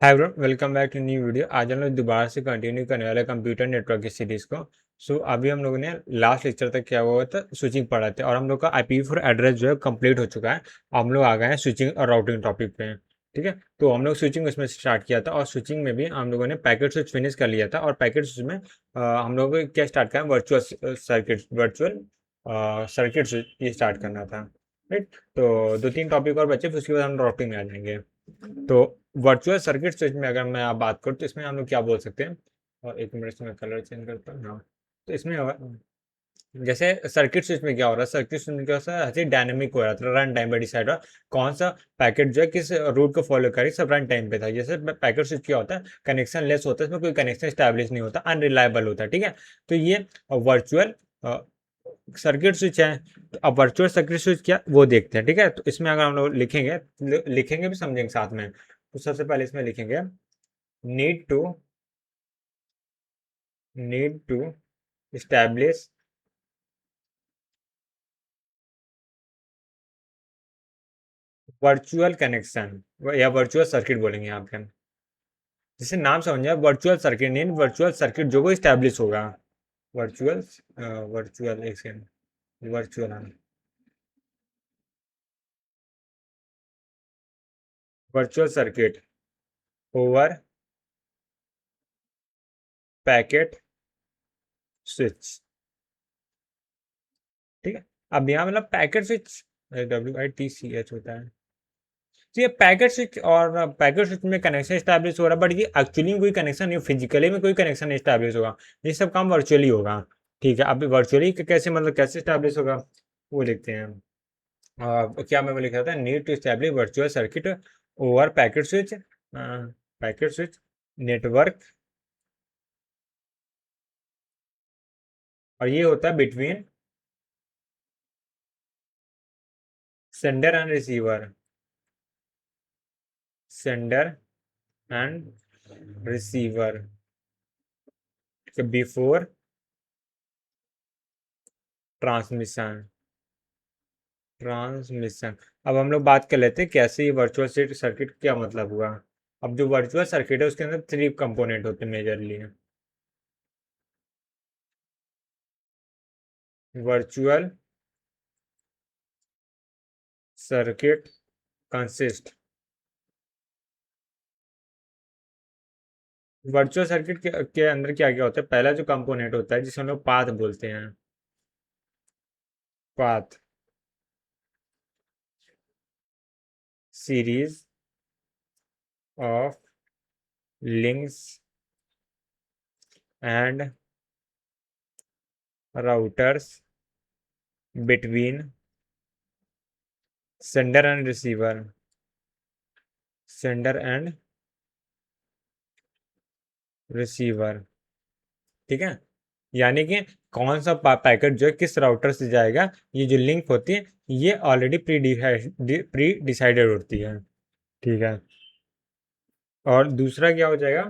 Hi bro, welcome back to new video. आज हम लोग दोबारा से कंटिन्यू करने वाले कंप्यूटर नेटवर्क की सीरीज को। अभी हम लोगों ने लास्ट लेक्चर तक क्या हुआ था, स्विचिंग पढ़ा थे और हम लोग का IPv4 एड्रेस जो है कंप्लीट हो चुका है। हम लोग आ गए हैं स्विचिंग और राउटिंग टॉपिक पे। ठीक है, तो हम लोग स्विचिंग उसमें स्टार्ट किया था और स्विचिंग में भी हम लोगों ने पैकेट स्विच फिनिश कर लिया था। और पैकेट स्विच में हम लोग को क्या स्टार्ट करें, वर्चुअल स्विच ये स्टार्ट करना था। राइट, तो दो तीन टॉपिक और बचे, फिर उसके बाद हम राउटिंग में आ जाएंगे। तो वर्चुअल सर्किट स्विच में अगर मैं आप बात करूँ तो इसमें हम लोग क्या बोल सकते हैं। और एक मिनट से मैं कलर चेंज करता हूँ। हाँ, तो इसमें जैसे सर्किट स्विच में क्या हो रहा है, सर्किट स्विच में क्या होता है, ऐसे डायनेमिक हो रहा था, रन टाइम पे डिसाइड हुआ कौन सा पैकेट जो है किस रूट को फॉलो करे, सब रन टाइम पे था। जैसे पैकेट स्विच क्या होता है, कनेक्शन लेस होता है, इसमें कोई कनेक्शन स्टैब्लिश नहीं होता, अनरिलायबल होता है। ठीक है, तो ये वर्चुअल सर्किट स्विच है। तो अब वर्चुअल सर्किट स्विच क्या, वो देखते हैं। ठीक है, तो इसमें अगर हम लोग लिखेंगे, लिखेंगे भी समझेंगे साथ में। तो सबसे पहले इसमें लिखेंगे need to need to establish virtual connection या वर्चुअल सर्किट बोलेंगे यहाँ पे। जैसे नाम समझ वर्चुअल सर्किट नहीं, वर्चुअल सर्किट जो को स्टैब्लिश होगा। वर्चुअल वर्चुअल एक second, virtual virtual circuit over packet switch. ठीक है, अब यहाँ मतलब पैकेट स्विच WITCH होता है। तो ये पैकेट स्विच और पैकेट स्विच में कनेक्शन स्टैब्लिश हो रहा है, बट ये एक्चुअली में कोई कनेक्शन नहीं, फिजिकली में कोई कनेक्शन नहीं स्टैब्लिश होगा। ये सब काम वर्चुअली होगा। ठीक है, अब वर्चुअली कैसे, मतलब कैसे स्टैब्लिश होगा वो लिखते हैं। क्या मैं लिखा था, need to establish virtual circuit over packet switch, packet switch network. और ये होता है between sender and receiver, sender and receiver before transmission. Transmission. अब हम लोग बात कर लेते हैं कैसे ये वर्चुअल सर्किट क्या मतलब हुआ। अब जो वर्चुअल सर्किट है उसके अंदर थ्री कंपोनेंट होते हैं majorly. Virtual circuit consist virtual circuit के अंदर क्या क्या होता है, पहला जो कंपोनेंट होता है जिसे हम लोग पाथ बोलते हैं। Path, series of links and routers between sender and receiver, sender and receiver. ठीक है, यानी कि कौन सा पैकेट जो है किस राउटर से जाएगा, ये जो लिंक होती है ये ऑलरेडी प्री डिसाइडेड होती है। ठीक है, और दूसरा क्या हो जाएगा,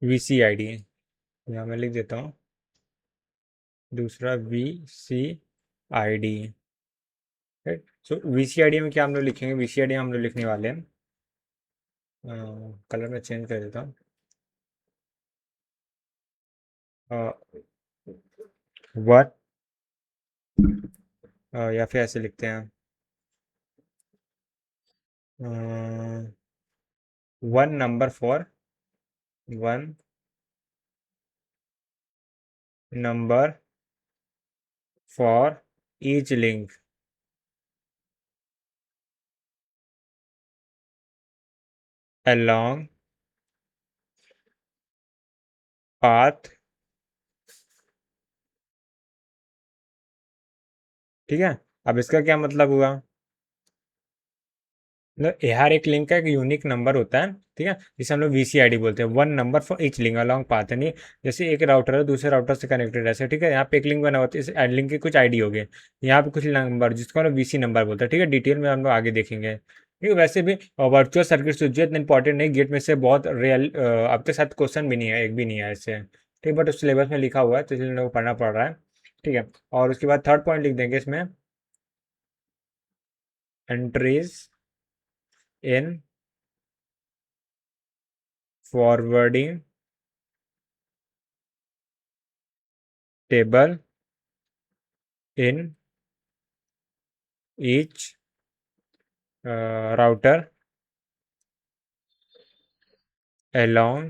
VCID। यहाँ मैं लिख देता हूँ, दूसरा VCID। सो VCID में क्या हम लोग लिखेंगे, VCID हम लोग लिखने वाले हैं, कलर में चेंज कर देता हूँ, वन, या फिर ऐसे लिखते हैं, one number for one number for each link along path। ठीक है, अब इसका क्या मतलब हुआ, मतलब हर एक लिंक का एक यूनिक नंबर होता है। ठीक है, जिसे हम लोग VCID बोलते हैं, one number for each link along path. यानी जैसे एक राउटर है दूसरे राउटर से कनेक्टेड है, ठीक है, यहाँ पे एक लिंक बना होता है, इस लिंक की कुछ ID हो गए, यहाँ पे कुछ नंबर जिसको हम लोग VC नंबर बोलते हैं। ठीक है, डिटेल में हम लोग आगे देखेंगे। ठीक है, वैसे भी वर्चुअल सर्किट स्विच इतना इंपॉर्टेंट नहीं, गेट में से बहुत रियल अब तक साथ क्वेश्चन भी नहीं है, एक भी नहीं है इससे। ठीक, बट उस सिलेबस में लिखा हुआ है तो इसलिए हम लोग को पढ़ना पड़ रहा है। ठीक है, और उसके बाद थर्ड पॉइंट लिख देंगे इसमें, entries in forwarding table in each router along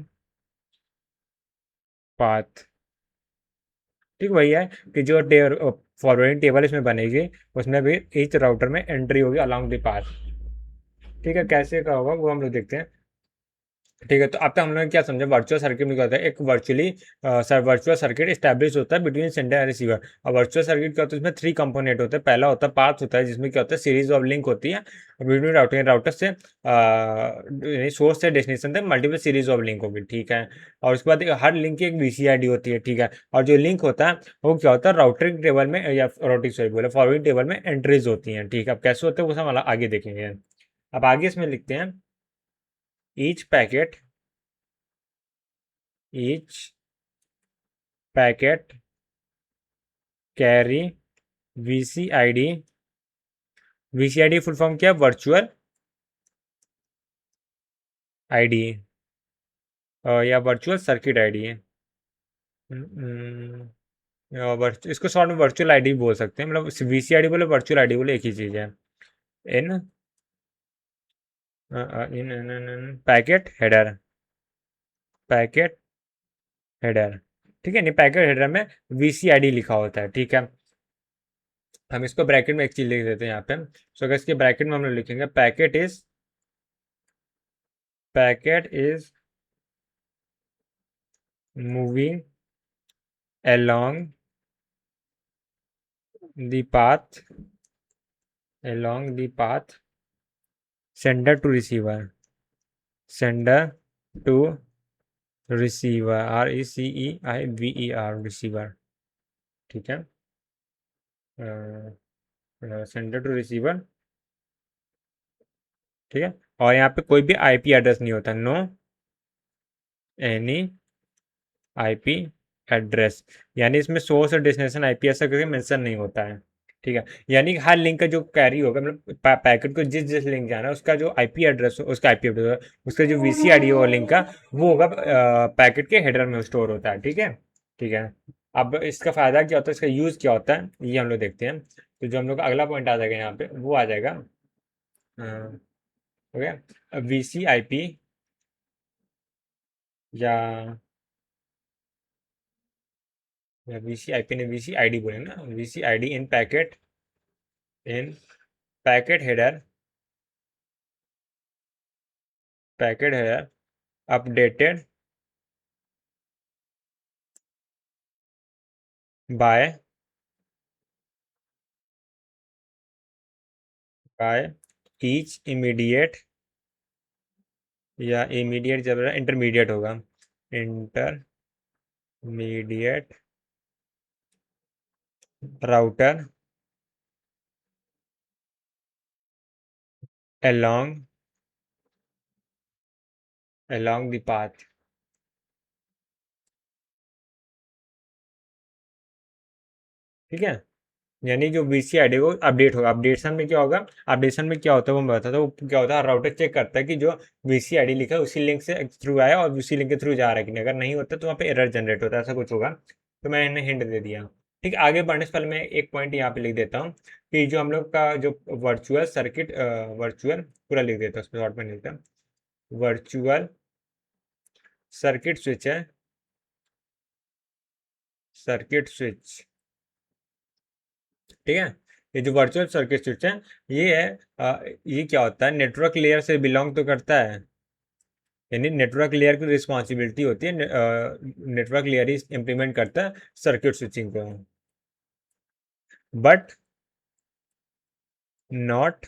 path। ठीक वही है कि जो फॉरवर्डिंग टेबल इसमें बनेगी उसमें भी ईच राउटर में एंट्री होगी अलॉन्ग द पाथ। ठीक है, कैसे का होगा वो हम लोग देखते हैं। ठीक है, तो अब तक हम लोग ने क्या समझा, वर्चुअल सर्किट में क्या होता है, एक वर्चुअल सर्किट स्टैब्लिश होता है बिटवीन सेंडर एंड रिसीवर। और वर्चुअल सर्किट क्या होता है, इसमें थ्री कंपोनेंट होते हैं। पहला होता है पाथ होता है, जिसमें क्या होता है सीरीज ऑफ लिंक होती है बिटवीन राउटर से सोर्स से डेस्टिनेशन तक मल्टीपल सीरीज ऑफ लिंक होगी। ठीक है, और उसके बाद हर लिंक की एक वीसीआईडी होती है। ठीक है, और जो लिंक होता है वो क्या होता है राउटिंग टेबल में या राउटिंग सॉरी बोले फॉरवर्डिंग टेबल में एंट्रीज होती हैं। ठीक है, अब कैसे होते हैं वो सब हम आगे देखेंगे। अब आगे इसमें लिखते हैं each packet each packet carry VCID। VCID full form क्या है, वर्चुअल आईडी या वर्चुअल सर्किट आईडी है। इसको शॉर्ट में वर्चुअल आईडी बोल सकते हैं, मतलब वीसीआईडी बोले वर्चुअल आईडी बोले एक ही चीज है। इन इन पैकेट हेडर, पैकेट हेडर। ठीक है, नहीं पैकेट हेडर में वीसीआईडी लिखा होता है। ठीक है, हम इसको ब्रैकेट में एक चीज लिख देते हैं यहाँ पे। सो अगर इसके ब्रैकेट में हम लोग लिखेंगे packet is moving along the path along the path sender to receiver, sender to receiver, RECEIVER receiver। ठीक है, सेंडर टू रिसीवर। ठीक है, और यहाँ पे कोई भी आईपी एड्रेस नहीं होता, नो एनी आईपी एड्रेस, यानी इसमें सोर्स और डेस्टिनेशन आईपी ऐसा करके मेंशन नहीं होता है। ठीक है, यानी कि हर लिंक का जो कैरी होगा, मतलब पैकेट को जिस जिस लिंक जाना है उसका जो आईपी एड्रेस हो, उसका आईपी एड्रेस उसका जो वीसीआईडी होगा लिंक का, वो होगा पैकेट के हेडर में स्टोर होता है। ठीक है, ठीक है। अब इसका फायदा क्या होता है, इसका यूज क्या होता है, ये हम लोग देखते हैं। तो जो हम लोग का अगला पॉइंट आ जाएगा यहाँ पे वो आ जाएगा ओके, वीसीआईपी या वीसीआईपी ने वीसीआईडी बोले ना, VCID in packet header, packet header updated by by each immediate, या इमीडिएट जब इंटरमीडिएट होगा, intermediate router along along the path। ठीक है, यानी जो वीसीआईडी को अपडेट होगा, अपडेशन में क्या होगा, अपडेशन में क्या होता है वो मैं बताता हूँ। वो क्या होता है, राउटर चेक करता है कि जो वीसीआईडी लिखा है उसी लिंक से थ्रू आया और उसी लिंक के थ्रू जा रहा है कि नहीं। अगर नहीं होता तो वहाँ पे एरर जनरेट होता है, ऐसा कुछ होगा। तो मैंने हिंट दे दिया। ठीक, आगे बढ़ने से पहले मैं एक पॉइंट यहाँ पे लिख देता हूँ कि जो हम लोग का जो वर्चुअल पूरा लिख देता हूँ, उसमें शॉर्ट में लिखता हूँ, वर्चुअल सर्किट स्विच है, सर्किट स्विच। ठीक है, ये जो वर्चुअल सर्किट स्विच है ये है ये क्या होता है, नेटवर्क लेयर से बिलोंग तो करता है, यानी नेटवर्क लेयर की रिस्पॉन्सिबिलिटी होती है, नेटवर्क लेयर ही इम्प्लीमेंट करता है सर्किट स्विचिंग को, बट नॉट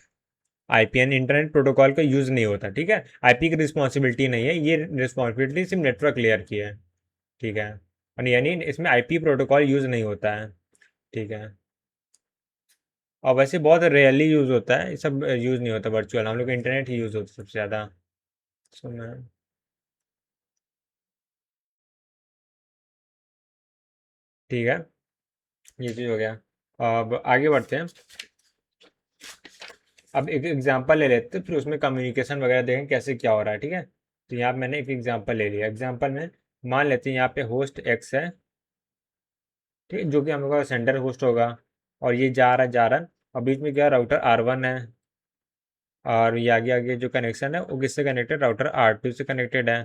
आईपी, यानी इंटरनेट प्रोटोकॉल का यूज नहीं होता। ठीक है, आईपी की रिस्पॉन्सिबिलिटी नहीं है, ये रिस्पॉन्सिबिलिटी सिर्फ नेटवर्क लेयर की है। ठीक है, और यानी इसमें आईपी प्रोटोकॉल यूज नहीं होता है। ठीक है, और वैसे बहुत रेयरली यूज होता है, ये सब यूज नहीं होता वर्चुअल, हम लोग इंटरनेट ही यूज होता है सबसे ज़्यादा। सुना, ठीक है, ये चीज़ हो गया। अब आगे बढ़ते हैं। अब एक एग्जांपल ले लेते हैं, फिर उसमें कम्युनिकेशन वगैरह देखें कैसे क्या हो रहा है, ठीक है। तो यहाँ मैंने एक एग्जांपल ले लिया। एग्जांपल में मान लेते हैं यहाँ पे होस्ट एक्स है, ठीक है, जो कि हम लोग का सेंटर होस्ट होगा, और ये जा रहा है, और बीच में क्या राउटर R1 है, और ये आगे आगे जो कनेक्शन है वो किससे कनेक्टेड, राउटर R2 से कनेक्टेड है,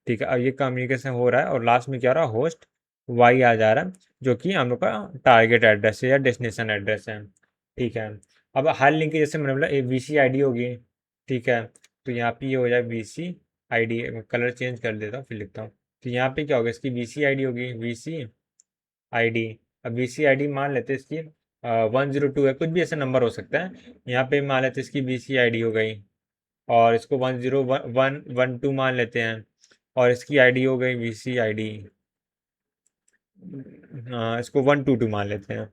ठीक है। अब ये कम्युनिकेशन हो रहा है, और लास्ट में क्या हो रहा है, होस्ट वाई आ जा रहा है, जो कि हम लोग का टारगेट एड्रेस है या डेस्टिनेशन एड्रेस है, ठीक है। अब हर लिंक की जैसे मैंने बोला VC ID होगी, ठीक है। तो यहाँ पे ये हो जाए VC ID, कलर चेंज कर देता हूँ फिर लिखता हूँ। तो यहाँ पे क्या होगा, इसकी VC ID होगी, VC ID। अब VC ID मान लेते हैं इसकी 102 है, कुछ भी ऐसा नंबर हो सकता है। यहाँ पे मान लेते हैं इसकी VC ID हो गई, और इसको 101112 मान लेते हैं, और इसकी आईडी हो गई VC ID, हाँ इसको 122 मान लेते हैं,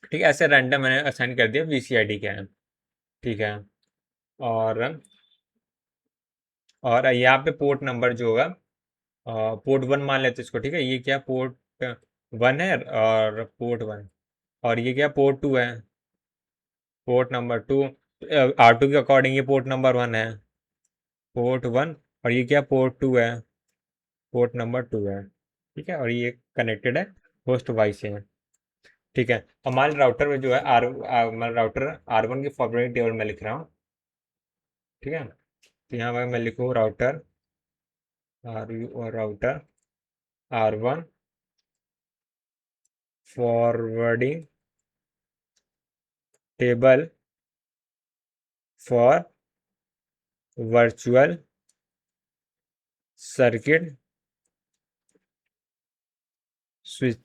ठीक है। ऐसे रैंडम मैंने असाइन कर दिया VC ID क्या है, ठीक है। और यहाँ पे पोर्ट नंबर जो होगा, पोर्ट 1 मान लेते हैं इसको, ठीक है। ये क्या पोर्ट 1 है, और पोर्ट 1, और ये क्या पोर्ट 2 है, पोर्ट नंबर 2, R2 के अकॉर्डिंग ये पोर्ट नंबर 1 है, पोर्ट 1, और ये क्या पोर्ट 2 है, पोर्ट नंबर 2 है, ठीक है। और ये कनेक्टेड है होस्ट वाई से, ठीक है। हमारे राउटर में जो है हमारा राउटर R1 की फॉर्मेटिंग टेबल में लिख रहा हूँ, ठीक है। तो यहाँ पर मैं लिखूँ router R1 forwarding table for virtual circuit switch,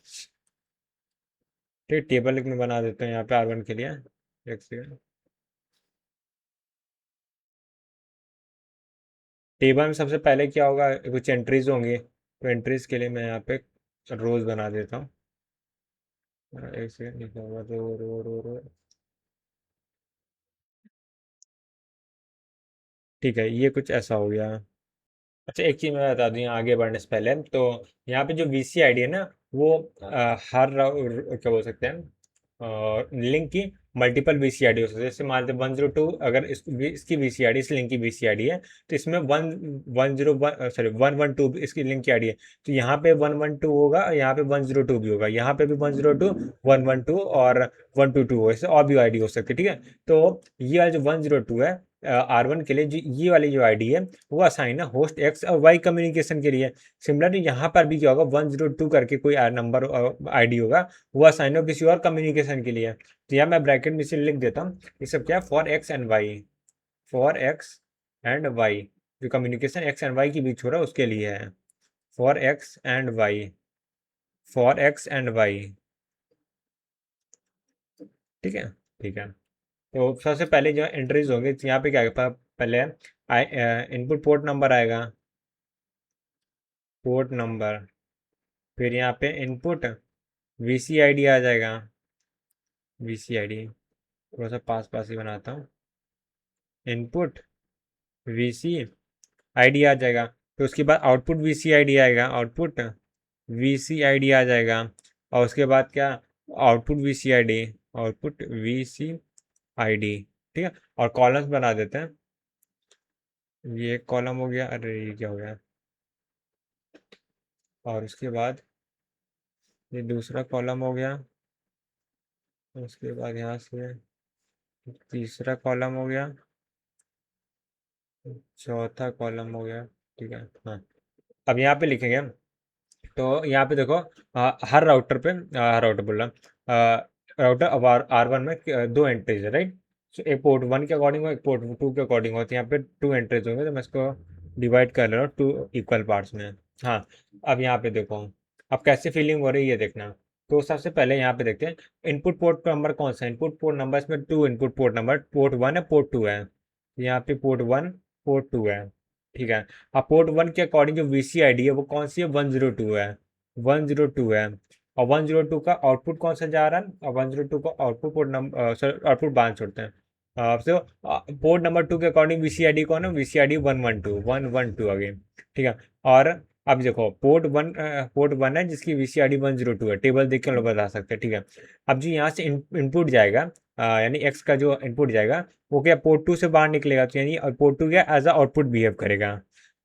ठीक। टेबल एक में बना देते हैं यहाँ पे R1 के लिए, एक सेकेंड। टेबल में सबसे पहले क्या होगा, कुछ एंट्रीज होंगी, तो एंट्रीज के लिए मैं यहाँ पे रोज बना देता हूँ। एक सेकेंड, लिखा होगा रो। ठीक है, ये कुछ ऐसा हो गया। अच्छा, एक चीज़ मैं बता दूँ यहाँ आगे बढ़ने से पहले, तो यहाँ पे जो VC ID है ना, वो क्या बोल सकते हैं, लिंक की मल्टीपल VC ID हो सकती है। जैसे मान लेते 102, अगर इसकी VC ID, इस लिंक की VC ID है, तो इसमें 112 इसकी लिंक की ID है, तो यहाँ पे 112 होगा, और यहाँ पे 102 भी होगा, यहाँ पे भी 102, 112 और 122 हो, ऐसे और भी ID हो सकती है, ठीक है। तो ये वाला जो 102 है R1 के लिए, जो ये वाली जो ID है, वो असाइन है होस्ट एक्स और वाई कम्युनिकेशन के लिए। सिमिलरली यहाँ पर भी क्या होगा, 102 करके कोई नंबर ID होगा, वो असाइन हो किसी और कम्युनिकेशन के लिए। तो यहाँ मैं ब्रैकेट में से लिख देता हूँ, ये सब क्या है, फॉर एक्स एंड वाई जो कम्युनिकेशन X and Y के बीच हो रहा है उसके लिए है, फॉर एक्स एंड वाई, ठीक है, ठीक है। तो सबसे पहले जो एंट्रीज होंगे, तो यहाँ पे क्या है, पहले इनपुट पोर्ट नंबर आएगा, पोर्ट नंबर, फिर यहाँ पे इनपुट VC ID आ जाएगा, VC ID थोड़ा सा पास पास ही बनाता हूँ, इनपुट VC ID आ जाएगा, तो उसके बाद आउटपुट VC ID आएगा, आउटपुट VC ID आ जाएगा, और उसके बाद क्या, आउटपुट VC ID, ठीक है। और कॉलम्स बना देते हैं, ये एक कॉलम हो गया, अरे ये क्या हो गया, और उसके बाद ये दूसरा कॉलम हो गया, उसके बाद यहाँ से तीसरा कॉलम हो गया, चौथा कॉलम हो गया, ठीक है। हाँ, अब यहाँ पे लिखेंगे हम, तो यहाँ पे देखो, हर राउटर बोल रहा, राउटर अब R1 में दो एंट्रीज है, राइट। सो एक पोर्ट 1 के अकॉर्डिंग हो, एक पोर्ट 2 के अकॉर्डिंग हो, तो यहाँ पे 2 एंट्रीज होंगे, तो मैं इसको डिवाइड कर ले रहा हूँ 2 इक्वल पार्ट्स में। हाँ, अब यहाँ पे देखो, अब कैसे फीलिंग हो रही है ये देखना। तो सबसे पहले यहाँ पे देखते हैं इनपुट पोर्ट नंबर कौन सा है, इनपुट पोर्ट नंबर, इसमें 2 इनपुट पोर्ट नंबर, पोर्ट 1 है, पोर्ट 2 है, यहाँ पे पोर्ट 1 पोर्ट 2 है, ठीक है। अब पोर्ट 1 के अकॉर्डिंग जो VC ID है वो कौन सी है, 102 है, 102 है। और 102 का आउटपुट कौन सा जा रहा है, और 102 का output port number, sorry output बांध छोड़ते हैं। तो पोर्ट नंबर 2 के अकॉर्डिंग VC ID कौन है, VC ID 112 अगेन, ठीक है। और अब देखो पोर्ट 1 है जिसकी VC ID 102 है, टेबल देख के हम लोग बता सकते हैं, ठीक है। अब जो यहाँ से इनपुट जाएगा, यानी एक्स का जो इनपुट जाएगा वो क्या पोर्ट 2 से बाहर निकलेगा, तो यानी पोर्ट 2 क्या एज अ आउटपुट बिहेव करेगा।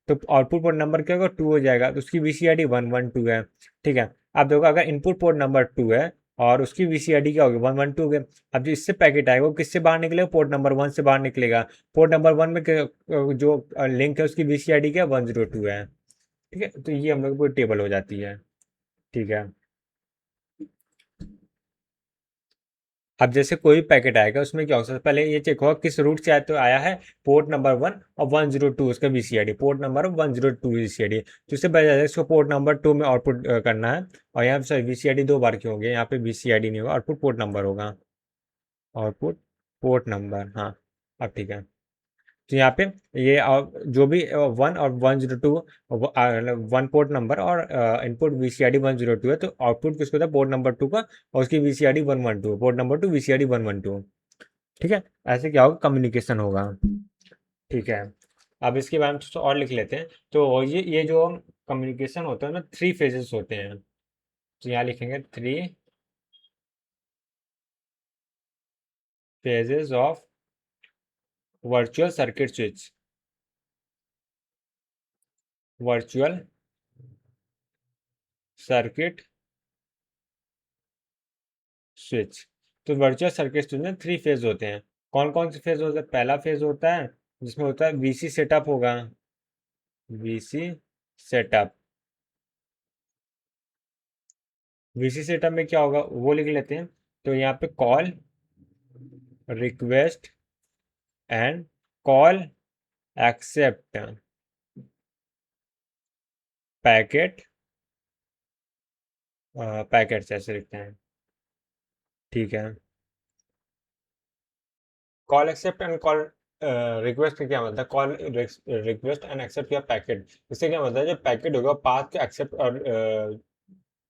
तो आउटपुट पोर्ट नंबर क्या होगा, 2 हो जाएगा, तो उसकी वीसीआईडी 112 है। ठीक है, आप देखो अगर इनपुट पोर्ट नंबर 2 है और उसकी वीसीआईडी क्या होगी, 112 हो गया। अब जो इससे पैकेट आएगा वो किससे बाहर निकलेगा, पोर्ट नंबर 1 से बाहर निकलेगा। पोर्ट नंबर 1 में जो लिंक है उसकी वीसीआईडी क्या 102 है। ठीक है, तो ये हम लोग को टेबल हो जाती है। ठीक है, अब जैसे कोई भी पैकेट आएगा उसमें क्या हो सकता है, पहले ये चेक होगा किस रूट से आया, तो आया है पोर्ट नंबर 1 और 102 उसका वीसीआईडी, पोर्ट नंबर 102 वीसीआईडी, तो इससे पहले इसको पोर्ट नंबर 2 में आउटपुट करना है। और यहाँ पे वीसीआईडी दो बार की होगी, यहाँ पे वीसीआईडी नहीं होगा, आउटपुट पोर्ट नंबर होगा, आउटपुट पोर्ट नंबर। हाँ, अब ठीक है, तो यहाँ पे ये जो भी 1 और 102 वन पोर्ट नंबर और इनपुट वीसीआईडी 102 है, तो आउटपुट किसको था, पोर्ट नंबर 2 का, और उसकी वीसीआईडी 112, पोर्ट नंबर 2 वीसीआईडी 112। ठीक है, ऐसे क्या होगा, कम्युनिकेशन होगा। ठीक है, अब इसके बारे में थोड़ा और लिख लेते हैं। तो ये जो कम्युनिकेशन होता है ना, 3 फेजेस होते हैं। तो यहाँ लिखेंगे 3 phases of virtual circuit switch, virtual circuit switch. तो वर्चुअल सर्किट स्विच में 3 फेज होते हैं। कौन कौन से फेज होते हैं, पहला फेज होता है जिसमें होता है वीसी सेटअप होगा, वीसी सेटअप। वीसी सेटअप में क्या होगा वो लिख लेते हैं। तो यहाँ पे call request and call accept packet, packets ऐसे लिखते हैं। ठीक है, call accept and call request का क्या मतलब है, कॉल रिक्वेस्ट एंड एक्सेप्ट या पैकेट, इससे क्या मतलब है, जो पैकेट होगा पाथ के एक्सेप्ट और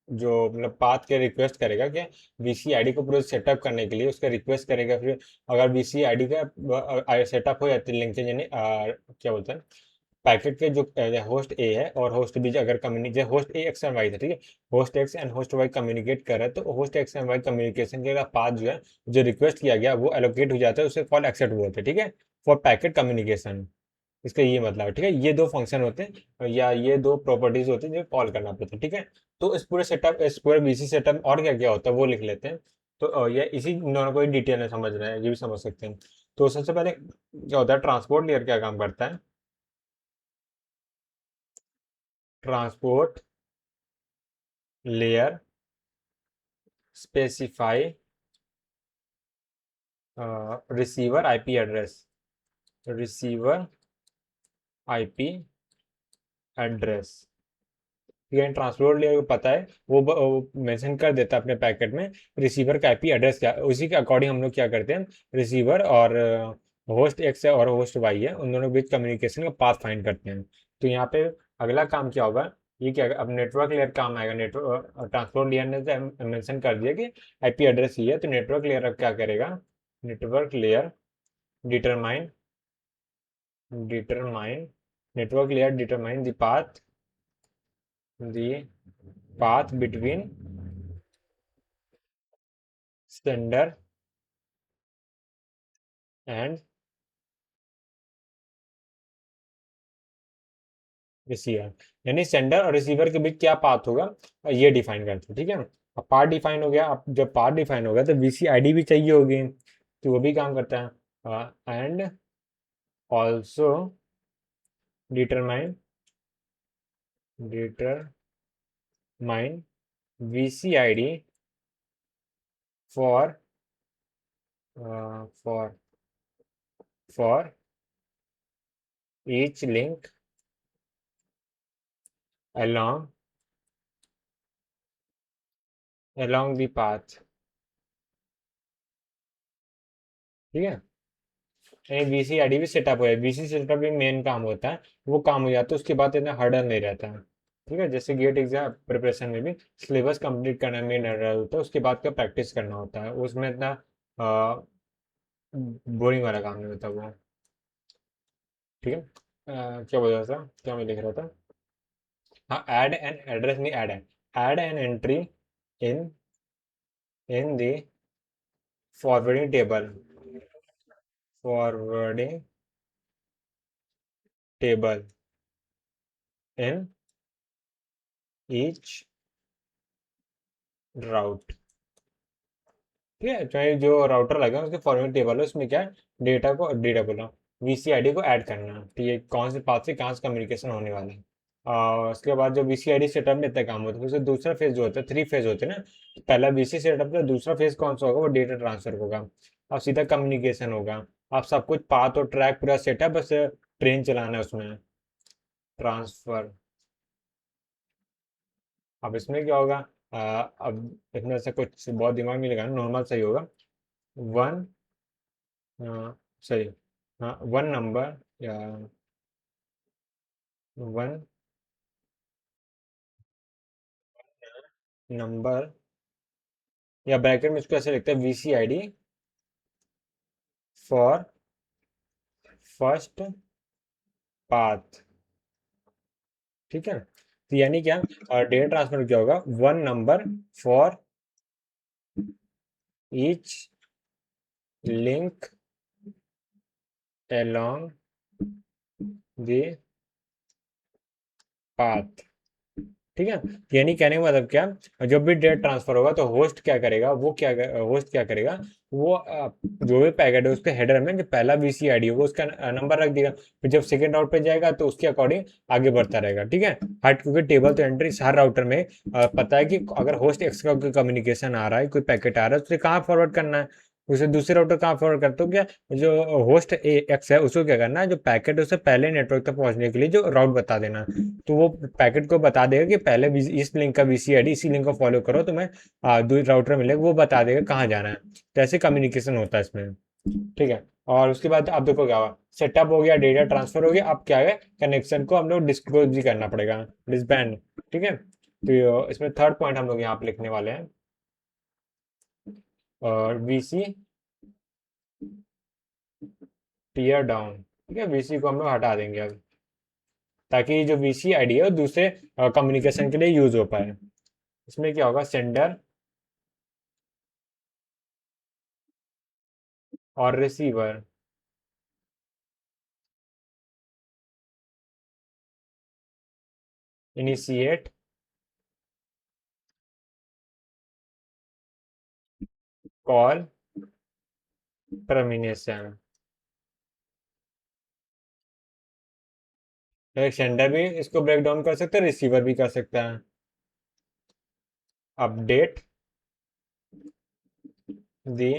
जो मतलब पाथ के रिक्वेस्ट करेगा कि वीसी आईडी को पूरे सेटअप करने के लिए उसका रिक्वेस्ट करेगा। फिर अगर वीसी आईडी का सेटअप हो जाती है लिंकेज, यानी क्या बोलते हैं, पैकेट के जो होस्ट ए है और होस्ट बी अगर communicate, host A X and Y था, ठीक है, host X and host Y communicate कर रहा है, तो host X and Y communication के पाथ जो है, जो रिक्वेस्ट किया गया वो एलोकेट हो जाता है, उसे कॉल एक्सेप्ट बोलते हैं। ठीक है, फॉर पैकेट कम्युनिकेशन, इसका ये मतलब है। ठीक है, ये दो फंक्शन होते हैं या ये दो प्रॉपर्टीज होती हैं जो कॉल करना पड़ता है। ठीक है, तो इस पूरे सेटअप, इस पूरे बीसी सेटअप और क्या क्या होता है वो लिख लेते हैं। तो ये इसी दोनों को डिटेल में समझ रहे हैं, ये भी समझ सकते हैं। तो सबसे पहले क्या होता है, ट्रांसपोर्ट लेयर क्या काम करता है, transport layer specify receiver IP address, receiver IP address. ठीक है, ट्रांसपोर्ट लेयर को पता है, वो मेंशन कर देता है अपने पैकेट में रिसीवर का आईपी एड्रेस क्या, उसी के अकॉर्डिंग हम लोग क्या करते हैं, रिसीवर और होस्ट एक्स है और होस्ट वाई है, उन दोनों के बीच कम्युनिकेशन का पाथ फाइंड करते हैं। तो यहाँ पे अगला काम क्या होगा, ये क्या, अब नेटवर्क लेयर काम आएगा। नेटवर्क ट्रांसपोर्ट लेयर ने मेंशन कर दिया कि आईपी एड्रेस ही है, तो नेटवर्क लेयर अब क्या करेगा, network layer determine determine network layer determine the path between sender and receiver, यानी सेंडर और रिसीवर के बीच क्या पाथ होगा, ये डिफाइन करते हैं। ठीक है, अब पाथ डिफाइन हो गया, अब जब पाथ डिफाइन हो गया तो वीसी आईडी भी चाहिए होगी, तो वो भी काम करता है। And also determine determine VC ID for for for each link along along the path। ठीक है, बीसी आईडी भी सेटअप हो, बीसी सेटअप भी मेन काम होता है, वो काम हो जाता है, उसके बाद इतना हर्डल नहीं रहता है। ठीक है, जैसे गेट एग्जाम प्रिपरेशन में भी सिलेबस कंप्लीट करना मेन हर्डल होता है, उसके बाद का प्रैक्टिस करना होता है, उसमें इतना बोरिंग वाला काम नहीं होता वो। ठीक है, क्या बोल रहा था, क्या मैं लिख रहा था, हाँ, ऐड एन एड्रेस नहीं, ऐड है, add an entry in in the forwarding table, forwarding table in each route. ठीक है, चाहे जो राउटर लगा उसके फॉरवर्डिंग टेबल है, उसमें क्या है, डेटा बोला वीसीआईडी को ऐड करना है। ठीक है, कौन से पाथ से कहाँ से कम्युनिकेशन होने वाला है। उसके बाद जो वीसीआईडी सेटअप में इतना काम होता है, उससे दूसरा फेज जो होता है, 3 फेज होते हैं ना। तो पहला वीसी सेटअप का, दूसरा फेज कौन सा होगा, वो डेटा ट्रांसफर होगा। अब सीधा कम्युनिकेशन होगा। आप सब कुछ पाथ और ट्रैक पूरा सेटअप, बस ट्रेन चलाना है उसमें। ट्रांसफर। अब इसमें क्या होगा, अब इसमें से कुछ बहुत दिमाग नहीं लगाना, नॉर्मल सही होगा। वन, सही, हाँ, वन नंबर या वन नंबर, या ब्रैकेट में इसको ऐसे लिखते हैं, वीसीआईडी फॉर फर्स्ट पाथ। ठीक है, तो यानी क्या, डेटा ट्रांसफर क्या होगा, one number for each link along the path। ठीक है, यानी कहने का मतलब क्या, जब भी डेटा ट्रांसफर होगा तो होस्ट क्या करेगा, वो जो भी पैकेट है उसके हेडर में जो पहला वीसीआईडी होगा उसका नंबर रख देगा। फिर जब सेकंड राउट पे जाएगा तो उसके अकॉर्डिंग आगे बढ़ता रहेगा। ठीक है, हट, क्योंकि टेबल तो एंट्री हर राउटर में पता है कि अगर होस्ट एक्स का कोई कम्युनिकेशन आ रहा है, कोई पैकेट आ रहा है, तो उसे कहाँ फॉरवर्ड करना है, उसे दूसरे राउटर कहाँ फॉरवर्ड करते हो क्या, जो होस्ट एक्स है उसको क्या करना है, जो पैकेट है उससे पहले नेटवर्क तक पहुंचने के लिए जो राउट बता देना। तो वो पैकेट को बता देगा कि पहले इस लिंक का वीसीआईडी, इसी लिंक को फॉलो करो, तो मैं राउटर मिलेगा, वो बता देगा कहाँ जाना है। तो ऐसे कम्युनिकेशन होता है इसमें। ठीक है, और उसके बाद आप देखो क्या हुआ, सेटअप हो गया, डेटा ट्रांसफर हो गया, अब क्या है, कनेक्शन को हम लोग डिस्क्लोज भी करना पड़ेगा, डिसबैंड। ठीक है, तो इसमें थर्ड पॉइंट हम लोग यहाँ पे लिखने वाले हैं, और वीसी टीयर डाउन। ठीक है, वीसी को हम लोग हटा देंगे अब, ताकि जो वीसी आईडी है वो दूसरे कम्युनिकेशन के लिए यूज हो पाए। इसमें क्या होगा, सेंडर और रिसीवर इनिशिएट कॉल टर्मिनेशन। एक सेंडर भी इसको ब्रेक डाउन कर सकता है, रिसीवर भी कर सकता है। Update the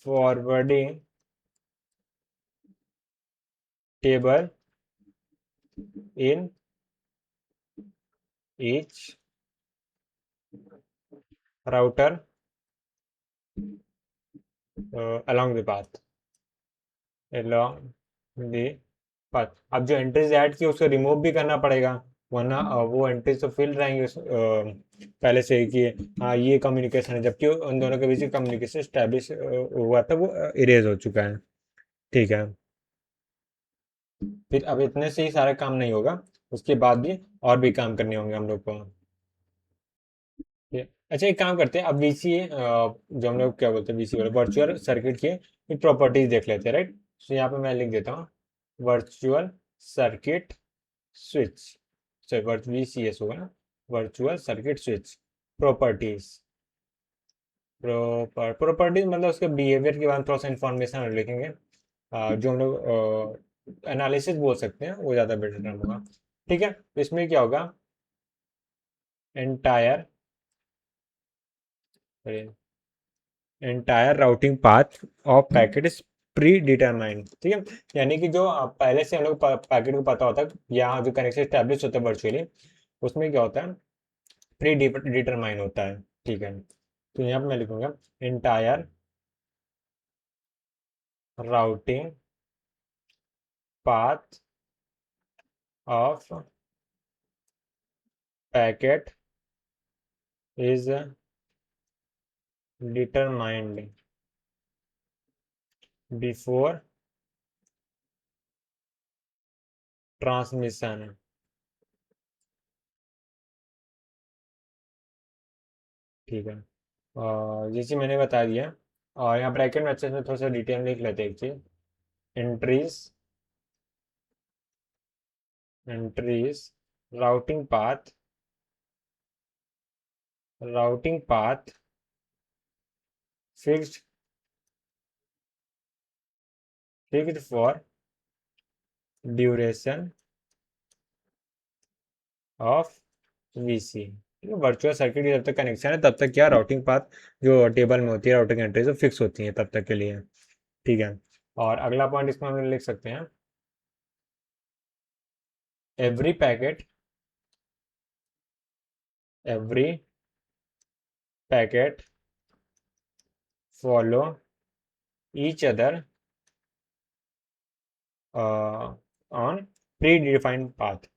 forwarding table in each router along the path, along the path। अब जो एंट्रीज ऐड की उसको रिमूव भी करना पड़ेगा, वरना वो एंट्रीज तो फिल रहेंगे पहले से ही कि हाँ ये कम्युनिकेशन है, जबकि उन दोनों के बीच कम्युनिकेशन स्टैब्लिश हुआ था, वो इरेज हो चुका है। ठीक है, फिर अब इतने से ही सारा काम नहीं होगा, उसके बाद भी और भी काम करने होंगे हम लोग को। अच्छा, एक काम करते हैं, अब वीसीए जो हम लोग क्या बोलते हैं, वीसी वाले वर्चुअल सर्किट की प्रॉपर्टीज देख लेते हैं, राइट। तो यहाँ पे मैं लिख देता हूँ, virtual circuit switch, sorry VCS होगा ना, virtual circuit switch properties. Properties मतलब उसके बिहेवियर के बारे में थोड़ा सा इंफॉर्मेशन लिखेंगे, जो हम लोग एनालिसिस बोल सकते हैं, वो ज़्यादा बेटर टर्म होगा। ठीक है, तो इसमें क्या होगा, entire entire routing path of packet is pre determined. ठीक है, यानी कि जो पहले से हम लोग पैकेट को पता होता है, यहाँ जो कनेक्शन स्टैब्लिश होता है वर्चुअली, उसमें क्या होता है, प्री डिटरमाइन होता है। ठीक है, तो यहाँ पे मैं लिखूंगा, entire routing path of packet is determined before transmission. ठीक है, ये चीज़ मैंने बता दिया। और यहाँ ब्रैकेट में अच्छे से थोड़ा सा डिटेल लिख लेते हैं एक चीज़। Entries entries routing path fixed for duration of VC. Virtual circuit की जब तक कनेक्शन है तब तक क्या राउटिंग पाथ जो टेबल में होती है राउटिंग एंट्री जो फिक्स होती है तब तक के लिए। ठीक है। और अगला पॉइंट इसमें हम लिख सकते हैं, every packet every packet follow each other on predefined path.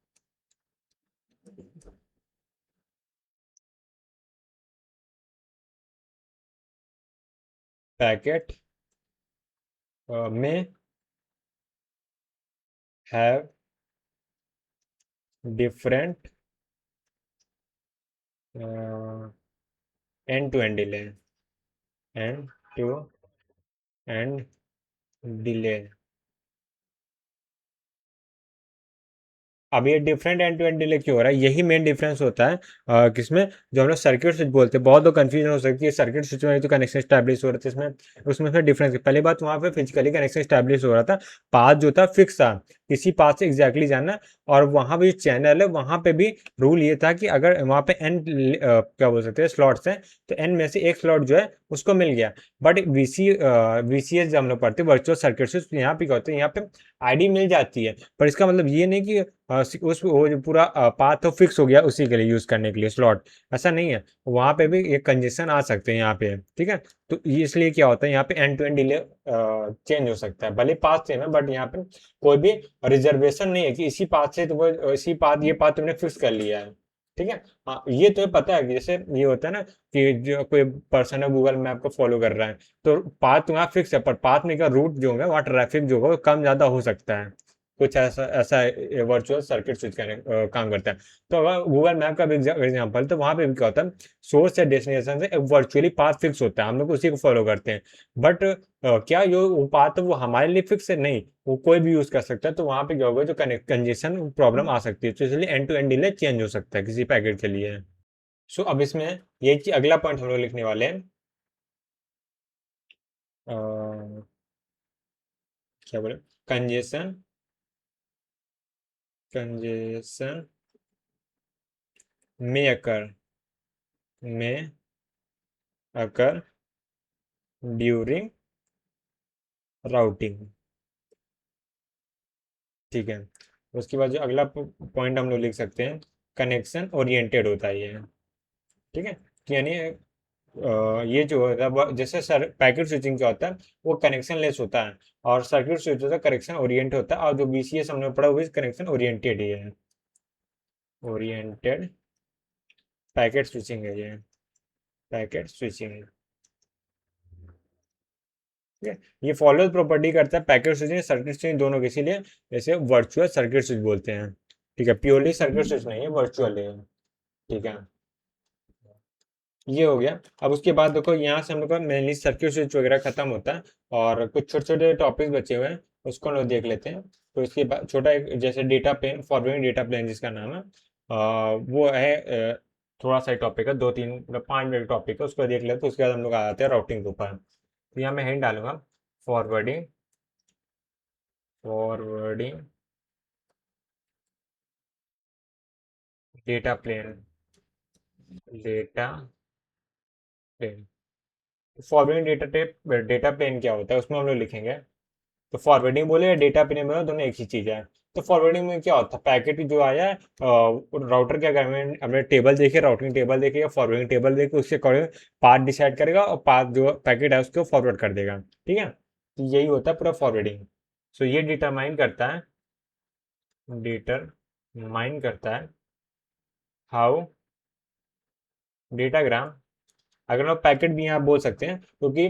Packet में have different end to end delay end to end delay. अब ये different end to end delay क्यों हो रहा है? यही मेन डिफरेंस होता है किसमें, जो हम लोग सर्किट स्विच बोलते हैं। बहुत लोग कंफ्यूजन हो सकती है, सर्किट स्विच में तो कनेक्शन स्टैब्लिश हो रहा था इसमें, उसमें फिर डिफरेंस पहली बात वहाँ पे फिजिकली कनेक्शन स्टैब्लिश हो रहा था, पाथ जो था फिक्स था, किसी पाथ से एग्जैक्टली जाना। और वहाँ पे जो चैनल है वहाँ पे भी रूल ये था कि अगर वहाँ पे एन क्या बोल सकते हैं स्लॉट्स हैं, तो एन में से एक स्लॉट जो है उसको मिल गया। बट वीसीएस जब हम लोग पढ़ते हैं वर्चुअल सर्किट स्विच, यहाँ पे क्या होता है, यहाँ पे आईडी मिल जाती है, पर इसका मतलब ये नहीं कि उस वो जो पूरा पाथ तो फिक्स हो गया उसी के लिए यूज करने के लिए स्लॉट, ऐसा नहीं है। वहाँ पे भी एक कंजेशन आ सकते हैं यहाँ पे। ठीक है। तो ये इसलिए क्या होता है यहाँ पे end to end delay change हो सकता है, भले पाथ सेम है बट यहाँ पे कोई भी रिजर्वेशन नहीं है कि इसी पाथ से तो वो इसी पाथ ये पाथ तुमने फिक्स कर लिया है। ठीक है। हाँ ये तो पता है कि जैसे ये होता है ना कि जो कोई पर्सन है गूगल मैप को फॉलो कर रहा है, तो पाथ तुम्हारा फिक्स है, पर पाथ में का रूट जो होगा वहाँ ट्रैफिक जो होगा वो कम ज्यादा हो सकता है। कुछ ऐसा ऐसा वर्चुअल सर्किट स्विच काम करता है। तो अगर गूगल मैप का भी एग्जाम्पल, तो वहां पे भी क्या होता है, सोर्स से डेस्टिनेशन से वर्चुअली पाथ फिक्स होता है, हम लोग उसी को फॉलो करते हैं। बट क्या जो पाथ वो हमारे लिए फिक्स है? नहीं, वो कोई भी यूज कर सकता है। तो वहां पे क्या होगा, जो कंजेशन प्रॉब्लम आ सकती है, तो इसलिए end to end delay change हो सकता है किसी पैकेट के लिए। सो अब इसमें ये अगला पॉइंट हम लोग लिखने वाले हैं, अ, क्या बोले, कंजेशन कंजेशन में में अकर ड्यूरिंग राउटिंग। ठीक है। उसके बाद जो अगला पॉइंट हम लोग लिख सकते हैं, कनेक्शन ओरिएंटेड होता है ये। ठीक है। तो यानी ये जो होता है जैसे सर पैकेट स्विचिंग क्या होता है, वो कनेक्शन लेस होता है, और सर्किट स्विच होता है कनेक्शन ओरिएंटेड होता है। और जो बीसीएस हमने पढ़ा वो भी कनेक्शन ओरिएंटेड ही है, ओरिएंटेड पैकेट स्विचिंग है ये, पैकेट स्विचिंग। ठीक है। ये फॉलो प्रॉपर्टी करता है पैकेट स्विचिंग सर्किट स्विचिंग दोनों के, इसीलिए जैसे वर्चुअल सर्किट स्विच बोलते हैं। ठीक है। प्योरली सर्किट स्विच नहीं है, वर्चुअल है। ठीक है। ये हो गया। अब उसके बाद देखो यहाँ से हम लोग का मेनली सर्किट स्विच वगैरह खत्म होता है, और कुछ छोटे छोटे टॉपिक्स बचे हुए हैं, उसको हम लोग देख लेते हैं। तो इसके बाद छोटा एक जैसे data plane, forwarding data plane जिसका नाम है, वो है थोड़ा सा टॉपिक है, 2 3 मतलब 5 मिनट टॉपिक है, उसको देख लेते हैं। तो उसके बाद हम लोग आ जाते हैं राउटिंग के ऊपर। तो यहाँ मैं हेड डालूंगा, forwarding forwarding data plane, data plane. Forwarding data plane क्या होता है उसमें हम लोग लिखेंगे। तो फॉरवर्डिंग बोले या डेटा प्लेन बोले, दोनों एक ही चीज है। तो फॉरवर्डिंग में क्या होता है, पैकेट जो आया है राउटर क्या करेगा, हमने टेबल देखे, राउटिंग टेबल देखेगा, फॉरवर्डिंग टेबल देखे, उसके अकॉर्डिंग पाथ डिसाइड करेगा और पाथ जो पैकेट है उसको फॉरवर्ड कर देगा। ठीक है। तो यही होता है पूरा फॉरवर्डिंग। सो ये डिटरमाइन करता है हाउ डेटाग्राम, अगर हम पैकेट भी यहाँ बोल सकते हैं, क्योंकि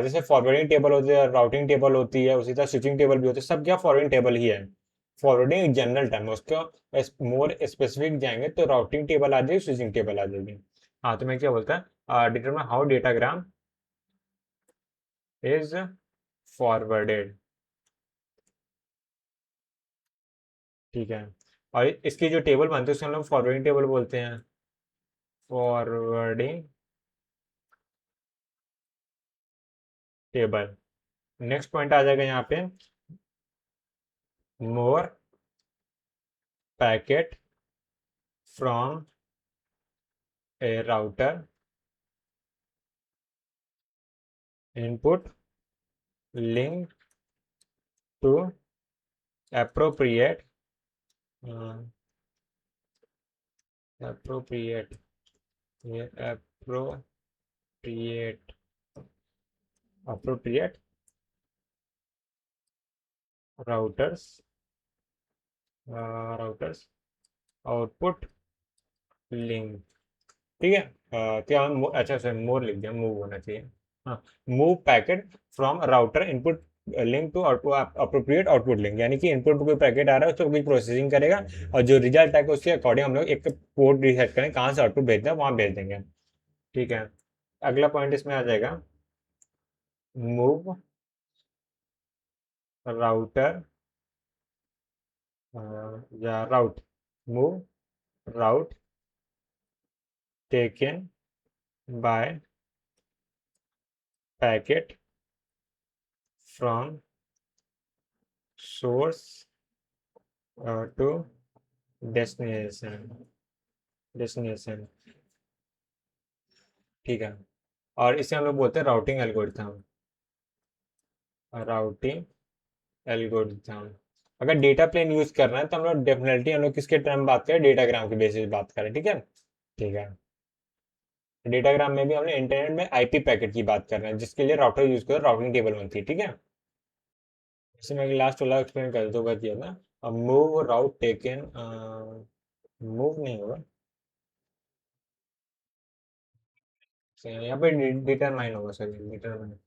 जैसे फॉरवर्डिंग टेबल होती है, राउटिंग टेबल होती है, उसी तरह स्विचिंग टेबल भी होती है, सब क्या फॉरवर्डिंग टेबल ही है। फॉरवर्डिंग एक जनरल टर्म है, उसका मोर स्पेसिफिक जाएंगे तो राउटिंग टेबल आ जाएगी, स्विचिंग टेबल आ जाएगी। हाँ तो मैं क्या बोलता है, determine how datagram is forwarded. ठीक है, और इसकी जो टेबल बनती है उसको हम लोग फॉरवर्डिंग टेबल बोलते हैं। Forwarding table. नेक्स्ट पॉइंट आ जाएगा यहाँ पे, more packet from a router input link to appropriate appropriate ये appropriate routers routers output link। ठीक है, क्या अच्छा सर मोर लिख दिया, मूव होना चाहिए। हाँ, move packet from router input link to appropriate output link, यानी कि इनपुट कोई पैकेट आ रहा है उसको कुछ प्रोसेसिंग करेगा और जो रिजल्ट आएगा उसके अकॉर्डिंग हम लोग एक पोर्ट डिसाइड करें कहाँ से आउटपुट भेजना है वहाँ भेज देंगे। ठीक है, अगला पॉइंट इसमें आ जाएगा, मूव राउटर या route, move route taken by packet from source to destination destination. ठीक है, और इसे हम लोग बोलते हैं राउटिंग एल्गोरिथम। Routing algorithm. अगर डेटा प्लेन यूज करना है तो हम लोग डेफिनेटली हम लोग किसके टर्म बात करें, डेटाग्राम के बेसिस बात करें। ठीक है, ठीक है, डेटाग्राम में भी हमने इंटरनेट में आईपी पैकेट की बात कर रहे हैं जिसके लिए राउटर यूज कर राउटिंग टेबल बनती है। ठीक है, जैसे मैं लास्ट वाला एक्सप्लेन कर दो किया था। अब मूव राउट टेकन, मूव नहीं होगा, यहाँ पे डिटरमाइन होगा sir, determine,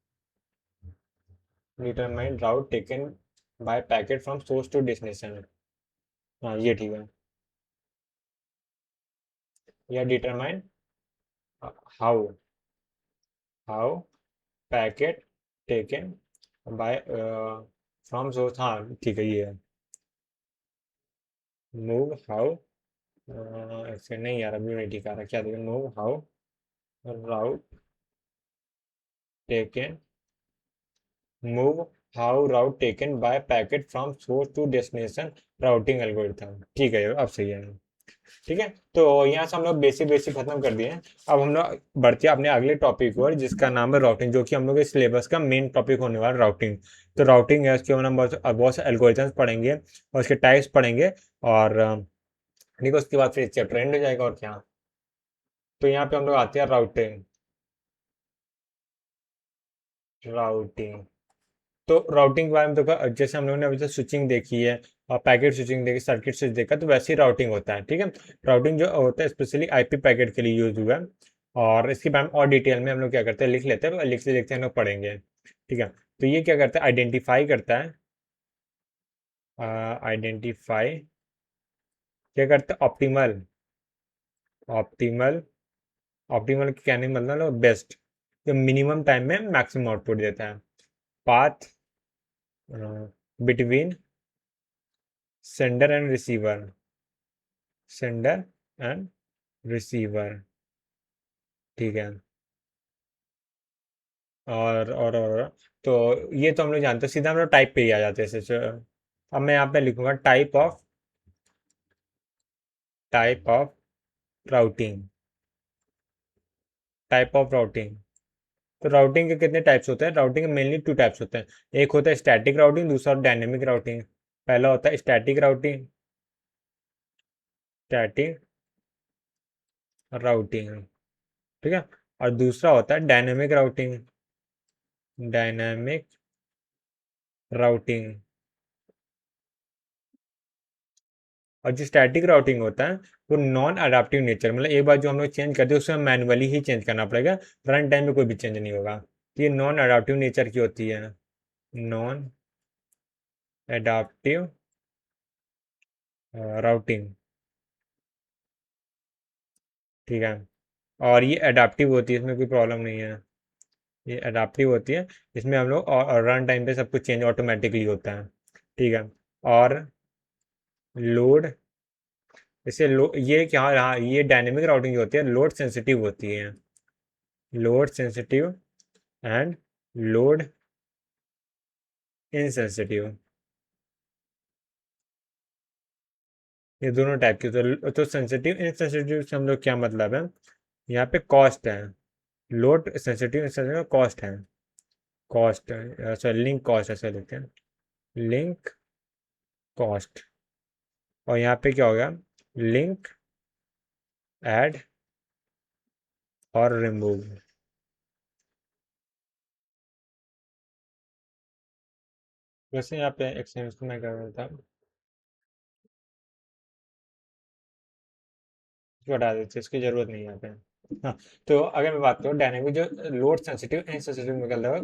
determine route taken by packet from source to destination. हाँ ये ठीक है, या determine how how packet taken by from source. हाँ ठीक है, ये है मूव हाउ, ऐसे नहीं यार अभी नहीं ठीक आ रहा, क्या देखें, move how route taken, move how route taken by packet from source to destination routing algorithm. ठीक है, अब सही है। ठीक है, तो यहाँ से हम लोग बेसिक बेसिक खत्म कर दिए हैं। अब हम लोग बढ़ते हैं अपने अगले टॉपिक पर जिसका नाम है राउटिंग, जो कि हम लोग के सिलेबस का मेन टॉपिक होने वाला है राउटिंग। तो राउटिंग है उसके हम बहुत से एल्गोरिथम्स पढ़ेंगे और उसके टाइप्स पढ़ेंगे, और ठीक है उसके बाद फिर चैप्टर एंड हो जाएगा और क्या। तो यहाँ पे हम लोग आते हैं राउटिंग। राउटिंग, तो राउटिंग के बारे में तो जैसे हम लोगों ने अभी तक स्विचिंग देखी है और पैकेट स्विचिंग देखी, सर्किट स्विच देखा, तो वैसे ही राउटिंग होता है। ठीक है, राउटिंग जो होता है स्पेशली आईपी पैकेट के लिए यूज हुआ है, और इसके बारे में और डिटेल में हम लोग क्या करते हैं लिख लेते हैं, लिखते लिखते हम लोग पढ़ेंगे। ठीक है, तो ये क्या करता है, आइडेंटिफाई करता है, आइडेंटिफाई क्या करता है, ऑप्टिमल, ऑप्टिमल, ऑप्टिमल कहने का मतलब बेस्ट, जो मिनिमम टाइम में मैक्सिमम आउटपुट देता है, path between sender and receiver, sender and receiver. ठीक है, और तो ये तो हम लोग जानते हैं, सीधा हम लोग टाइप पे ही आ जाते हैं अब मैं यहाँ पे लिखूंगा type of routing, type of routing. तो राउटिंग के कितने टाइप्स होते हैं, राउटिंग के मेनली टू टाइप्स होते हैं। एक होता है स्टैटिक राउटिंग, दूसरा डायनेमिक राउटिंग। पहला होता है स्टैटिक राउटिंग, स्टैटिक राउटिंग। ठीक है, और दूसरा होता है डायनेमिक राउटिंग, डायनेमिक राउटिंग। और जो स्टैटिक राउटिंग होता है वो नॉन अडाप्टिव नेचर, मतलब एक बार जो हम लोग चेंज करते हैं उसे मैनुअली ही चेंज करना पड़ेगा, रन टाइम में कोई भी चेंज नहीं होगा। तो ये नॉन अडाप्टिव नेचर की होती है, नॉन एडाप्टिव राउटिंग। ठीक है, और ये अडाप्टिव होती है, इसमें कोई प्रॉब्लम नहीं है। ये अडाप्टिव होती है, इसमें हम लोग और रन टाइम पे सब कुछ चेंज ऑटोमेटिकली होता है। ठीक है। और लोड, जैसे ये क्या, हाँ ये डायनेमिक राउटिंग जो होती है लोड सेंसिटिव होती है। Load sensitive and load insensitive, ये दोनों टाइप की। तो सेंसिटिव इनसेंसिटिव से हम लोग क्या मतलब है, यहाँ पे कॉस्ट है। लोड सेंसिटिव इनसेंसिटिव कॉस्ट है। कॉस्ट, सॉरी लिंक कॉस्ट ऐसा लिखते हैं, लिंक कॉस्ट। और यहाँ पे क्या होगा, लिंक ऐड और रिमूव। वैसे यहाँ पे एक्सटेंशन में कर रहा था, इसको हटा देते, इसकी जरूरत नहीं है यहाँ पे। हाँ, तो अगर मैं बात करूँ डायनेमिक जो लोड सेंसिटिव इनसेंसिटिव में निकल रहा है,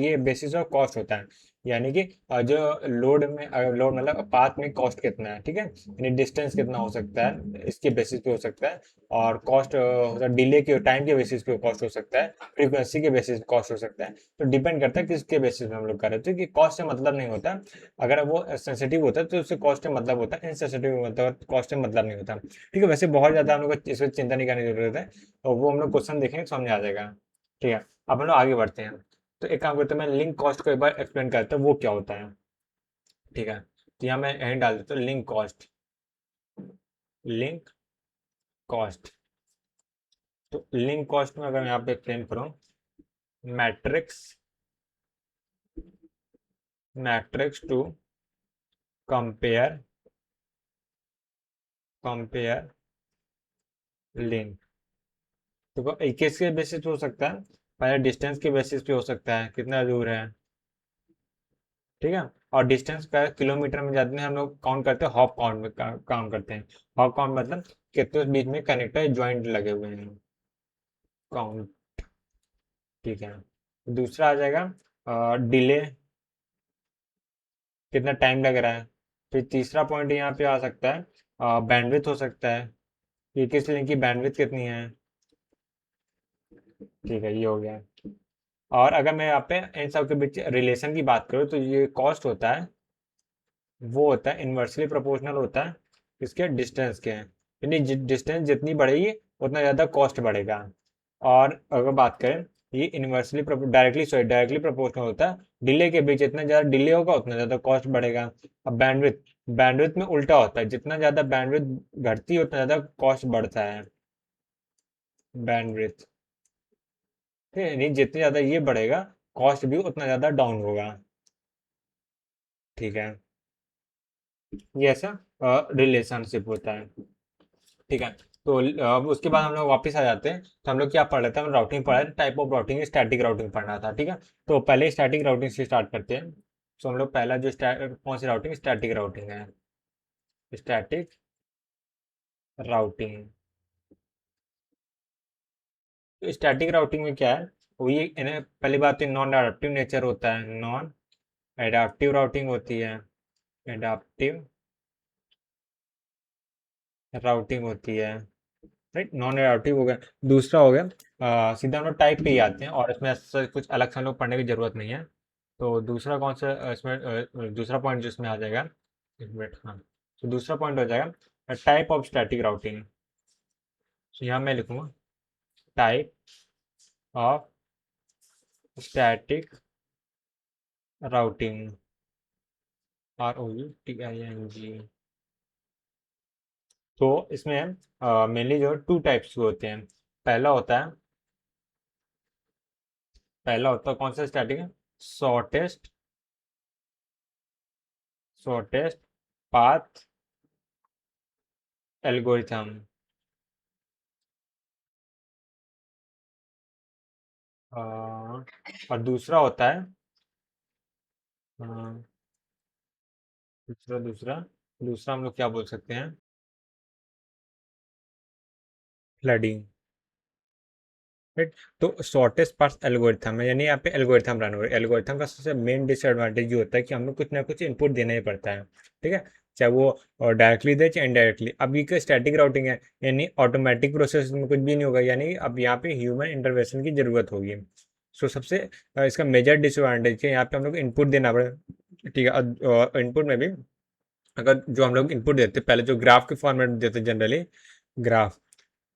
ये बेसिस ऑफ कॉस्ट होता है। यानी कि जो लोड में, लोड मतलब पाथ में कॉस्ट कितना है, ठीक है, यानी डिस्टेंस कितना हो सकता है इसके बेसिस पे हो सकता है। और कॉस्ट डिले के टाइम के बेसिस पे कॉस्ट हो सकता है, फ्रीक्वेंसी के बेसिस पे कॉस्ट हो सकता है। तो डिपेंड करता है किसके बेसिस पे हम लोग कर रहे थे, कि कॉस्ट से मतलब नहीं होता। अगर वो सेंसिटिव होता है तो उससे कॉस्ट से मतलब होता है, इनसेंसिटिव मतलब कॉस्ट से मतलब नहीं होता। ठीक है, वैसे बहुत ज़्यादा हम लोग को इसमें चिंता नहीं करने की जरूरत है, और वो हम लोग क्वेश्चन देखेंगे तो समझ आ जाएगा। ठीक है, अब हम लोग आगे बढ़ते हैं। तो एक काम करते हैं, मैं लिंक कॉस्ट को एक बार एक्सप्लेन करता हूँ वो क्या होता है। ठीक है, तो यहाँ मैं यहीं डाल देता हूँ लिंक कॉस्ट। लिंक कॉस्ट, तो लिंक कॉस्ट में अगर मैं यहाँ पे एक्सप्लेन करूँ, matrix, matrix to compare, compare link. तो किसके बेसिस पे हो सकता है, पहले डिस्टेंस के बेसिस पे हो सकता है, कितना दूर है। ठीक है, और डिस्टेंस का किलोमीटर में जाते हैं हम लोग, काउंट करते हैं हॉप काउंट में, काम करते हैं। हॉप काउंट मतलब कितने बीच में कनेक्टर जॉइंट लगे हुए हैं, काउंट। ठीक है, दूसरा आ जाएगा डिले, कितना टाइम लग रहा है। फिर तीसरा पॉइंट यहाँ पे आ सकता है बैंडविड्थ हो सकता है, कि किस लिंक की बैंडविड्थ कितनी है। ठीक है, ये हो गया। और अगर मैं यहाँ पे इन सब के बीच रिलेशन की बात करूँ, तो ये कॉस्ट होता है, वो होता है इन्वर्सली प्रोपोर्शनल होता है इसके डिस्टेंस के, यानी डिस्टेंस जितनी बढ़ेगी उतना ज़्यादा कॉस्ट बढ़ेगा। और अगर बात करें, ये इन्वर्सली डायरेक्टली प्रोपोर्शनल होता है, डिले के बीच जितना ज़्यादा डिले होगा उतना ज़्यादा कॉस्ट बढ़ेगा। अब बैंडविड्थ, बैंडविड्थ में उल्टा होता है, जितना ज़्यादा बैंडविड्थ घटती है उतना ज़्यादा कॉस्ट बढ़ता है। बैंडविड्थ, ठीक है, यानी जितना ज़्यादा ये बढ़ेगा कॉस्ट भी उतना ज़्यादा डाउन होगा। ठीक है, ये ऐसा रिलेशनशिप होता है। ठीक है, तो अब उसके बाद हम लोग वापस आ जाते हैं, तो हम लोग क्या पढ़ रहे थे, हम राउटिंग पढ़ा रहे, type of routing, static routing पढ़ना था। ठीक है, तो पहले स्टैटिक राउटिंग से स्टार्ट करते हैं। तो हम लोग पहला जो कौन सी राउटिंग, स्टैटिक राउटिंग है। स्टैटिक राउटिंग, तो स्टैटिक राउटिंग में क्या है, वो ये इन्हें पहली बात तो नॉन एडाप्टिव नेचर होता है, नॉन एडाप्टिव राउटिंग होती है, एडाप्टिव राउटिंग होती है। राइट, नॉन एडाप्टिव हो गया। दूसरा हो गया, सीधा हम लोग टाइप पे ही आते हैं, और इसमें ऐसा कुछ अलग से हम लोग पढ़ने की जरूरत नहीं है। तो दूसरा कौन सा इसमें दूसरा पॉइंट जो इसमें आ जाएगा, एक मिनट, हाँ, तो दूसरा पॉइंट हो जाएगा टाइप ऑफ स्टैटिक राउटिंग। तो यहाँ मैं लिखूंगा type of static routing, ROUTING। तो इसमें मेनली जो टू टाइप्स के होते हैं। पहला होता है, कौन सा स्टैटिक है, शॉर्टेस्ट, शॉर्टेस्ट पाथ एल्गोरिथम। और दूसरा होता है अ, दूसरा दूसरा दूसरा हम लोग क्या बोल सकते हैं, फ्लडिंग। राइट, तो शॉर्टेस्ट पाथ एल्गोरिथम है, यानी यहाँ पे एल्गोरिथम रन हो रहा है। एल्गोरिथम का सबसे मेन डिसएडवांटेज ये होता है कि हमें कुछ ना कुछ इनपुट देना ही पड़ता है। ठीक है, चाहे वो डायरेक्टली दे चाहे इनडायरेक्टली। अब ये स्टैटिक राउटिंग है, यानी ऑटोमेटिक प्रोसेस में कुछ भी नहीं होगा, यानी अब यहाँ पे ह्यूमन इंटरवेंशन की ज़रूरत होगी। सो सबसे इसका मेजर डिसएडवांटेज है, यहाँ पे हम लोग इनपुट देना पड़ेगा। ठीक है, इनपुट में भी अगर जो हम लोग इनपुट देते पहले जो ग्राफ के फॉर्मेट में देते जनरली, ग्राफ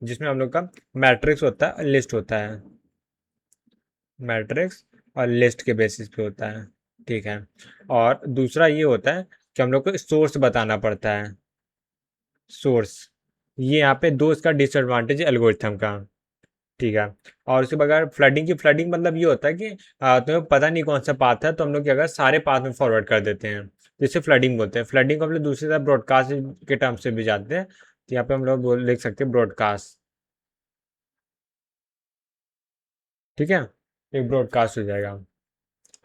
जिसमें हम लोग का मैट्रिक्स होता है, लिस्ट होता है, मैट्रिक्स और लिस्ट के बेसिस पे होता है। ठीक है, और दूसरा ये होता है कि हम लोग को सोर्स बताना पड़ता है, सोर्स। ये यहाँ पे दो इसका डिसएडवांटेज है एल्गोरिथम का। ठीक है, और उसके बगैर फ्लडिंग मतलब ये होता है कि तुम्हें पता नहीं कौन सा पाथ है, तो हम लोग क्या करते हैं सारे पाथ में फॉरवर्ड कर देते हैं, जिसे फ्लडिंग बोलते हैं। फ्लडिंग को हम लोग दूसरी तरफ ब्रॉडकास्ट के टर्म से भी जानते हैं, तो यहाँ पे हम लोग लिख सकते हैं ब्रॉडकास्ट। ठीक है, एक ब्रॉडकास्ट हो जाएगा।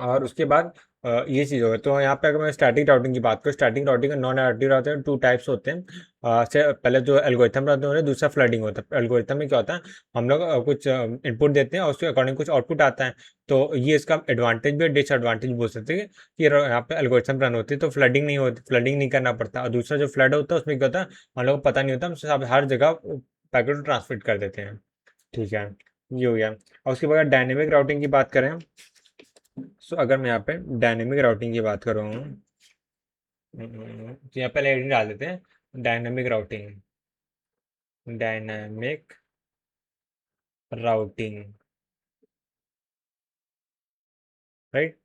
और उसके बाद ये चीज़ होगा। तो यहाँ पे अगर मैं स्टैटिक राउटिंग की बात करूँ, स्टैटिक राउटिंग और non static routing two types होते हैं। से पहले जो एल्गोरिथम रहते हैं, दूसरा फ्लडिंग होता है। एल्गोरिथम में क्या होता है, हम लोग कुछ इनपुट देते हैं और उसके अकॉर्डिंग कुछ आउटपुट आता है। तो ये इसका एडवांटेज भी डिसएडवांटेज बोल सकते हैं कि यहाँ पे एल्गोरिथम रन होती है तो फ्लडिंग नहीं होती, फ्लडिंग नहीं करना पड़ता। और दूसरा जो फ्लड होता है उसमें क्या होता है, हम लोग को पता नहीं होता, हम सब हर जगह पैकेट को ट्रांसमिट कर देते हैं। ठीक है, ये हो गया। और उसके बाद डायनेमिक राउटिंग की बात करें, सो अगर मैं यहाँ पे डायनेमिक राउटिंग की बात करूँ, तो यहाँ पहले एडिट डाल देते हैं, dynamic routing, dynamic routing, right.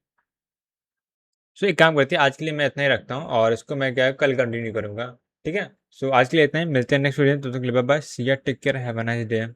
So एक काम करते हैं, आज के लिए मैं इतना ही रखता हूँ और इसको मैं क्या है, कल कंटिन्यू करूँगा। ठीक है, सो आज के लिए इतना ही, मिलते हैं नेक्स्ट वीडियो में। तब तक के लिए bye bye, see ya, take care, have a nice day.